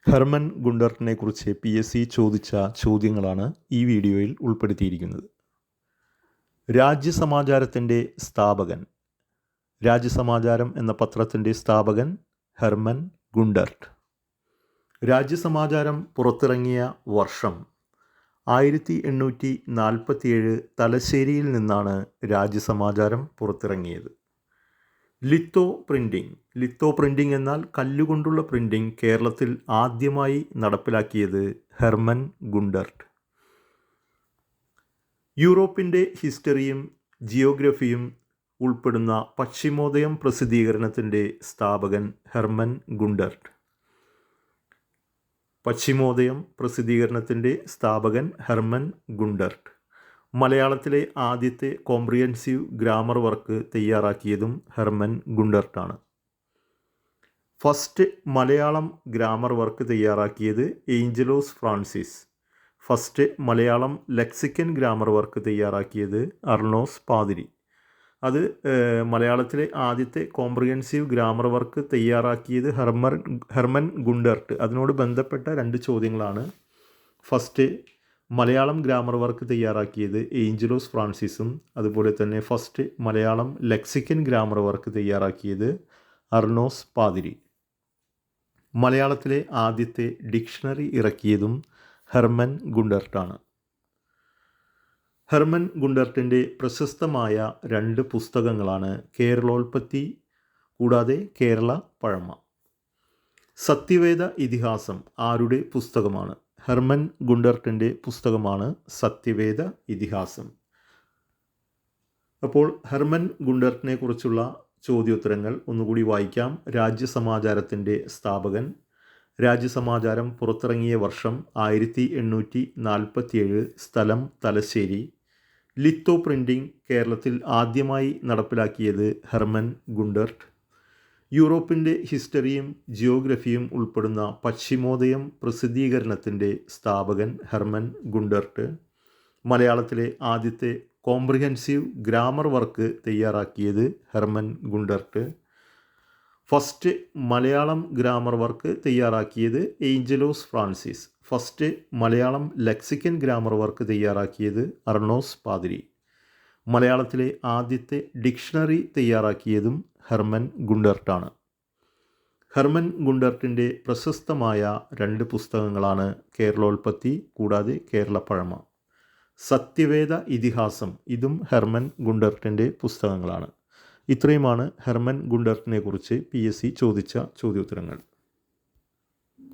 Hermann ഗുണ്ടർട്ടിനെക്കുറിച്ച് PSC ചോദിച്ച ചോദ്യങ്ങളാണ് ഈ വീഡിയോയിൽ ഉൾപ്പെടുത്തിയിരിക്കുന്നത്. രാജ്യസമാചാരത്തിൻ്റെ സ്ഥാപകൻ. രാജ്യസമാചാരം എന്ന പത്രത്തിൻ്റെ സ്ഥാപകൻ ഹെർമൻ ഗുണ്ടർട്ട്. രാജ്യസമാചാരം പുറത്തിറങ്ങിയ വർഷം 1847 തലശ്ശേരിയിൽ നിന്നാണ് രാജ്യസമാചാരം പുറത്തിറങ്ങിയത്. ലിത്തോ പ്രിൻറ്റിംഗ് എന്നാൽ കല്ലുകൊണ്ടുള്ള പ്രിൻറ്റിംഗ് കേരളത്തിൽ ആദ്യമായി നടപ്പിലാക്കിയത് ഹെർമൻ ഗുണ്ടർട്ട്. യൂറോപ്പിൻ്റെ ഹിസ്റ്ററിയും ജിയോഗ്രഫിയും ഉൾപ്പെടുന്ന പശ്ചിമോദയം പ്രസിദ്ധീകരണത്തിൻ്റെ സ്ഥാപകൻ ഹെർമൻ ഗുണ്ടർട്ട്. പശ്ചിമോദയം പ്രസിദ്ധീകരണത്തിൻ്റെ സ്ഥാപകൻ ഹെർമൻ ഗുണ്ടർട്ട്. മലയാളത്തിലെ ആദ്യത്തെ കോംപ്രിഹെൻസീവ് ഗ്രാമർ വർക്ക് തയ്യാറാക്കിയതും ഹെർമൻ ഗുണ്ടർട്ടാണ്. ഫസ്റ്റ് മലയാളം ഗ്രാമർ വർക്ക് തയ്യാറാക്കിയത് Angelos Francis. First Malayalam lexicon grammar work തയ്യാറാക്കിയത് അർണോസ് പാതിരി. അത് മലയാളത്തിലെ ആദ്യത്തെ കോംപ്രിഹെൻസീവ് ഗ്രാമർ വർക്ക് തയ്യാറാക്കിയത് ഹെർമൻ ഗുണ്ടർട്ട്. അതിനോട് ബന്ധപ്പെട്ട രണ്ട് ചോദ്യങ്ങളാണ്. ഫസ്റ്റ് മലയാളം ഗ്രാമർ വർക്ക് തയ്യാറാക്കിയത് ഏഞ്ചലോസ് ഫ്രാൻസിസും അതുപോലെ തന്നെ first Malayalam lexicon grammar work തയ്യാറാക്കിയത് അർണോസ് പാതിരി. മലയാളത്തിലെ ആദ്യത്തെ ഡിക്ഷണറി ഇറക്കിയതും ഹെർമൻ ഗുണ്ടർട്ടാണ്. ഹെർമൻ ഗുണ്ടർട്ടിൻ്റെ പ്രശസ്തമായ രണ്ട് പുസ്തകങ്ങളാണ് കേരളോൽപ്പത്തി കൂടാതെ കേരള പഴമ. സത്യവേദ ഇതിഹാസം ആരുടെ പുസ്തകമാണ്? ഹെർമൻ ഗുണ്ടർട്ടിൻ്റെ പുസ്തകമാണ് സത്യവേദ ഇതിഹാസം. അപ്പോൾ ഹെർമൻ ഗുണ്ടർട്ടിനെ കുറിച്ചുള്ള ചോദ്യോത്തരങ്ങൾ ഒന്നുകൂടി വായിക്കാം. രാജ്യസമാചാരത്തിൻ്റെ സ്ഥാപകൻ. രാജ്യസമാചാരം പുറത്തിറങ്ങിയ വർഷം 1847. സ്ഥലം തലശ്ശേരി. ലിത്തോ പ്രിൻറ്റിംഗ് കേരളത്തിൽ ആദ്യമായി നടപ്പിലാക്കിയത് ഹെർമൻ ഗുണ്ടർട്ട്. യൂറോപ്പിൻ്റെ ഹിസ്റ്ററിയും ജിയോഗ്രഫിയും ഉൾപ്പെടുന്ന പശ്ചിമോദയം പ്രസിദ്ധീകരണത്തിൻ്റെ സ്ഥാപകൻ ഹെർമൻ ഗുണ്ടർട്ട്. മലയാളത്തിലെ ആദ്യത്തെ കോംപ്രിഹെൻസീവ് ഗ്രാമർ വർക്ക് തയ്യാറാക്കിയത് Hermann Gundert. First Malayalam grammar work തയ്യാറാക്കിയത് Angelos Francis. First Malayalam lexicon grammar work തയ്യാറാക്കിയത് അർണോസ് പാതിരി. മലയാളത്തിലെ ആദ്യത്തെ ഡിക്ഷണറി തയ്യാറാക്കിയതും ഹെർമൻ ഗുണ്ടർട്ടാണ്. ഹെർമൻ ഗുണ്ടർട്ടിൻ്റെ പ്രശസ്തമായ രണ്ട് പുസ്തകങ്ങളാണ് കേരളോൽപ്പത്തി കൂടാതെ കേരള പഴമ. സത്യവേദ ഇതിഹാസം ഇതും ഹെർമൻ ഗുണ്ടർട്ടിൻ്റെ പുസ്തകങ്ങളാണ്. ഇത്രയുമാണ് ഹെർമൻ ഗുണ്ടർട്ടിനെ കുറിച്ച് PSC ചോദിച്ച ചോദ്യോത്തരങ്ങൾ.